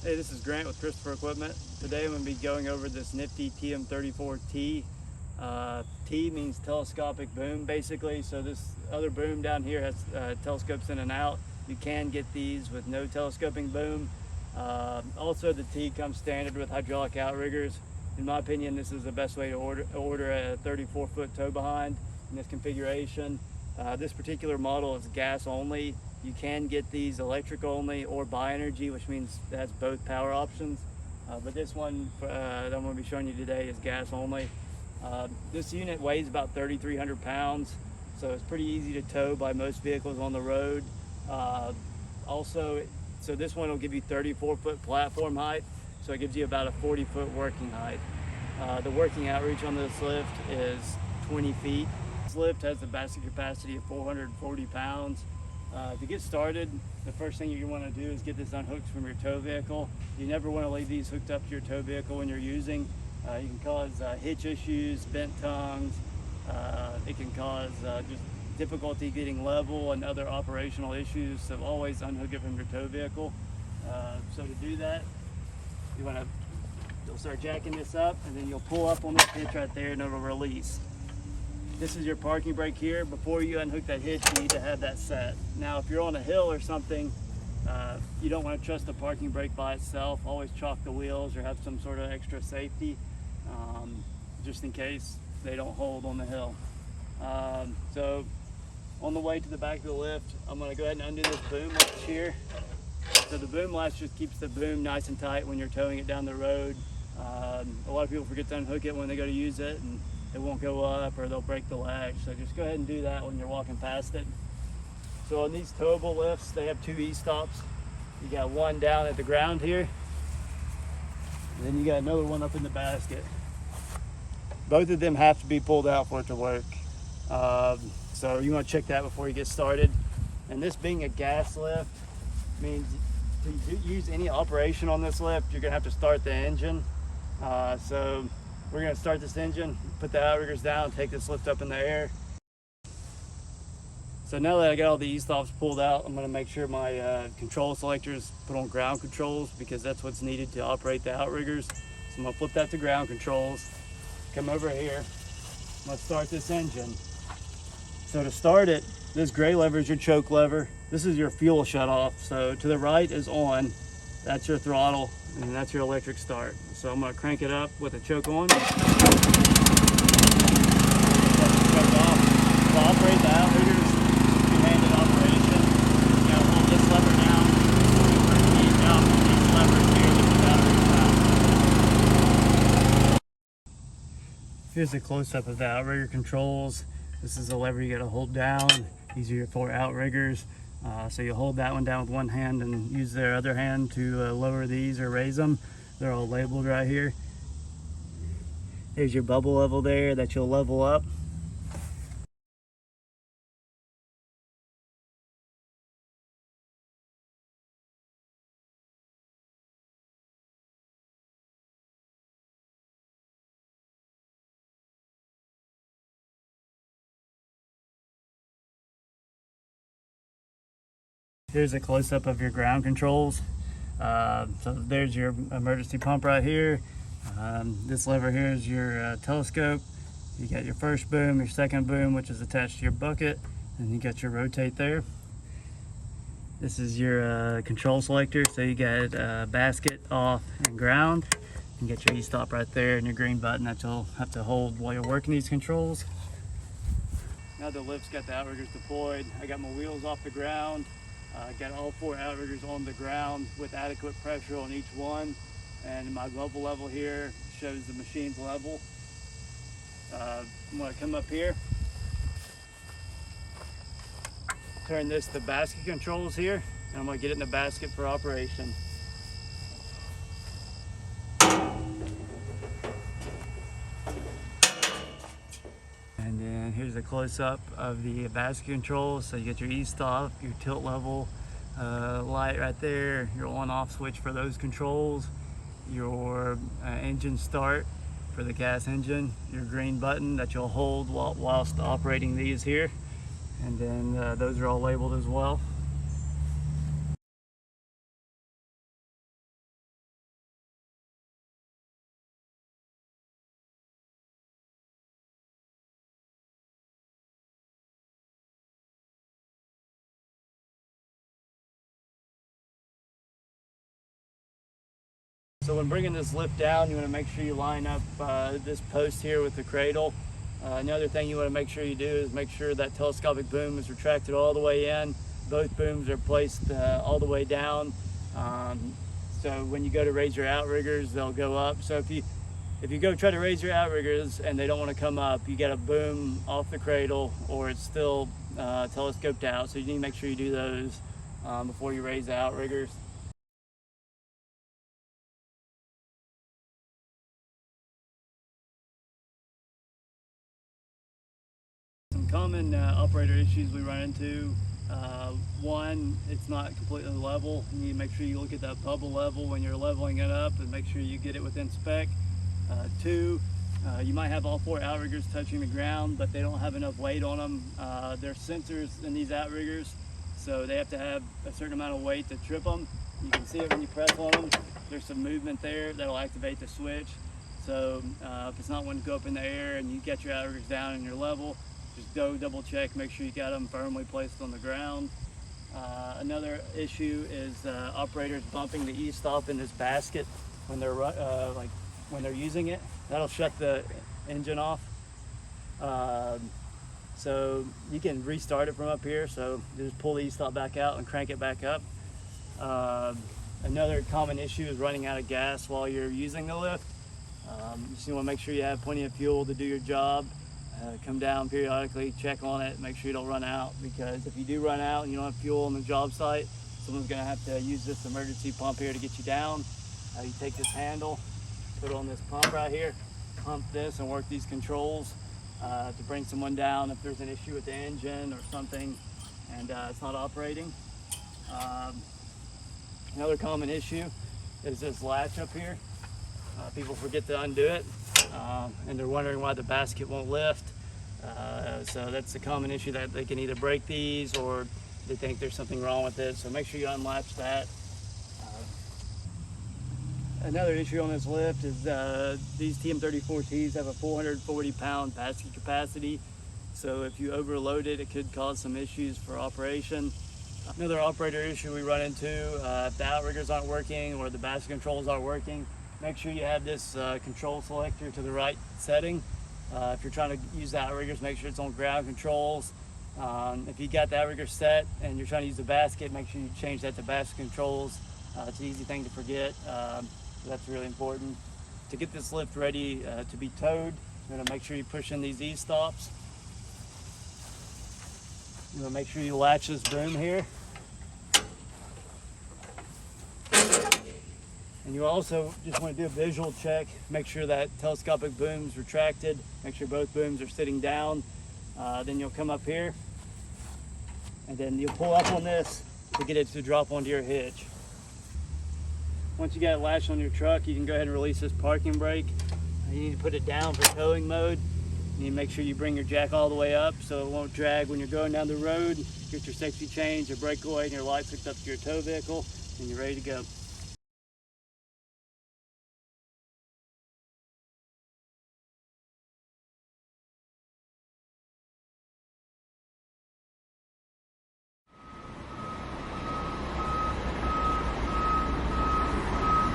Hey, this is Grant with Christopher Equipment. Today I'm going to be going over this Nifty TM34T. T means telescopic boom, basically. So this other boom down here has telescopes in and out. You can get these with no telescoping boom. Also, the T comes standard with hydraulic outriggers. In my opinion, this is the best way to order a 34-foot tow behind in this configuration. This particular model is gas only. You can get these electric only or bi-energy, which means it has both power options. But this one that I'm going to be showing you today is gas only. This unit weighs about 3,300 pounds, so it's pretty easy to tow by most vehicles on the road. So this one will give you 34-foot platform height, so it gives you about a 40-foot working height. The working outreach on this lift is 20 feet. This lift has a basket capacity of 440 pounds. To get started, the first thing you want to do is get this unhooked from your tow vehicle. You never want to leave these hooked up to your tow vehicle when you're using. You can cause hitch issues, bent tongues. It can cause just difficulty getting level and other operational issues, so always unhook it from your tow vehicle. So to do that, you'll start jacking this up, and then you'll pull up on this hitch right there and it'll release. This is your parking brake here. Before you unhook that hitch, you need to have that set. Now, if you're on a hill or something, you don't want to trust the parking brake by itself. Always chalk the wheels or have some sort of extra safety, just in case they don't hold on the hill. So on the way to the back of the lift, I'm going to go ahead and undo this boom latch here. So the boom latch just keeps the boom nice and tight when you're towing it down the road. A lot of people forget to unhook it when they go to use it, and it won't go up or they'll break the latch. So just go ahead and do that when you're walking past it. So on these towable lifts, they have two E-stops. You got one down at the ground here, and then you got another one up in the basket. Both of them have to be pulled out for it to work. So you want to check that before you get started. And this being a gas lift means to use any operation on this lift, you're gonna have to start the engine. So we're gonna start this engine, put the outriggers down, take this lift up in the air. So now that I got all the E-stops pulled out, I'm gonna make sure my control selectors put on ground controls, because that's what's needed to operate the outriggers. So I'm gonna flip that to ground controls, come over here, I'm gonna start this engine. So to start it, this gray lever is your choke lever. This is your fuel shut off. So to the right is on, that's your throttle, and that's your electric start. So I'm gonna crank it up with the choke on. To operate the outriggers, two-handed operation. You gotta hold this lever down, turn these out, these levers here, lift the outrigger out. Here's a close-up of the outrigger controls. This is a lever you gotta hold down. These are your four outriggers. So you hold that one down with one hand and use their other hand to lower these or raise them. They're all labeled right here. There's your bubble level there that you'll level up. Here's a close-up of your ground controls. So there's your emergency pump right here. This lever here is your telescope. You got your first boom, your second boom, which is attached to your bucket, and you got your rotate there. This is your control selector. So you got basket, off, and ground. You get your E-stop right there and your green button that you'll have to hold while you're working these controls. Now the lift's got the outriggers deployed. I got my wheels off the ground. Got all four outriggers on the ground with adequate pressure on each one, and my bubble level here shows the machine's level. I'm going to come up here, turn this to basket controls here, and I'm going to get it in the basket for operation. And then here's a close-up of the basket controls. So you get your E-stop, your tilt level light right there, your on-off switch for those controls, your engine start for the gas engine, your green button that you'll hold whilst operating these here, and then those are all labeled as well. So when bringing this lift down, you want to make sure you line up this post here with the cradle. Another thing you want to make sure you do is make sure that telescopic boom is retracted all the way in. Both booms are placed all the way down. So when you go to raise your outriggers, they'll go up. So if you go try to raise your outriggers and they don't want to come up, you get a boom off the cradle, or it's still telescoped out. So you need to make sure you do those before you raise the outriggers. Some common operator issues we run into. One, it's not completely level. You need to make sure you look at that bubble level when you're leveling it up and make sure you get it within spec. Two, you might have all 4 outriggers touching the ground, but they don't have enough weight on them. There's sensors in these outriggers, so they have to have a certain amount of weight to trip them. You can see it when you press on them. There's some movement there that'll activate the switch. So if it's not wanting to go up in the air and you get your outriggers down and you're level, just go double check, make sure you got them firmly placed on the ground. Another issue is operators bumping the E-stop in this basket when they're when they're using it. That'll shut the engine off. So you can restart it from up here. So just pull the E-stop back out and crank it back up. Another common issue is running out of gas while you're using the lift. You just want to make sure you have plenty of fuel to do your job. Come down periodically, check on it, make sure you don't run out, because if you do run out and you don't have fuel on the job site, someone's going to have to use this emergency pump here to get you down. You take this handle, put on this pump right here, pump this and work these controls to bring someone down if there's an issue with the engine or something and it's not operating. Another common issue is this latch up here. People forget to undo it and they're wondering why the basket won't lift. So that's a common issue, that they can either break these or they think there's something wrong with it. So make sure you unlatch that. Another issue on this lift is these TM34Ts have a 440-pound basket capacity. So if you overload it, it could cause some issues for operation. Another operator issue we run into, if the outriggers aren't working or the basket controls aren't working, make sure you have this control selector to the right setting. If you're trying to use the outriggers, make sure it's on ground controls. If you got the outrigger set and you're trying to use the basket, make sure you change that to basket controls. It's an easy thing to forget, so that's really important. To get this lift ready to be towed, you're going to make sure you push in these E-stops. You're going to make sure you latch this boom here. And you also just want to do a visual check, make sure that telescopic boom's retracted, make sure both booms are sitting down. Then you'll come up here and then you'll pull up on this to get it to drop onto your hitch. Once you got it latched on your truck, you can go ahead and release this parking brake. You need to put it down for towing mode. You need to make sure you bring your jack all the way up so it won't drag when you're going down the road. Get your safety chains, your brake light, and your lights hooked up to your tow vehicle, and you're ready to go.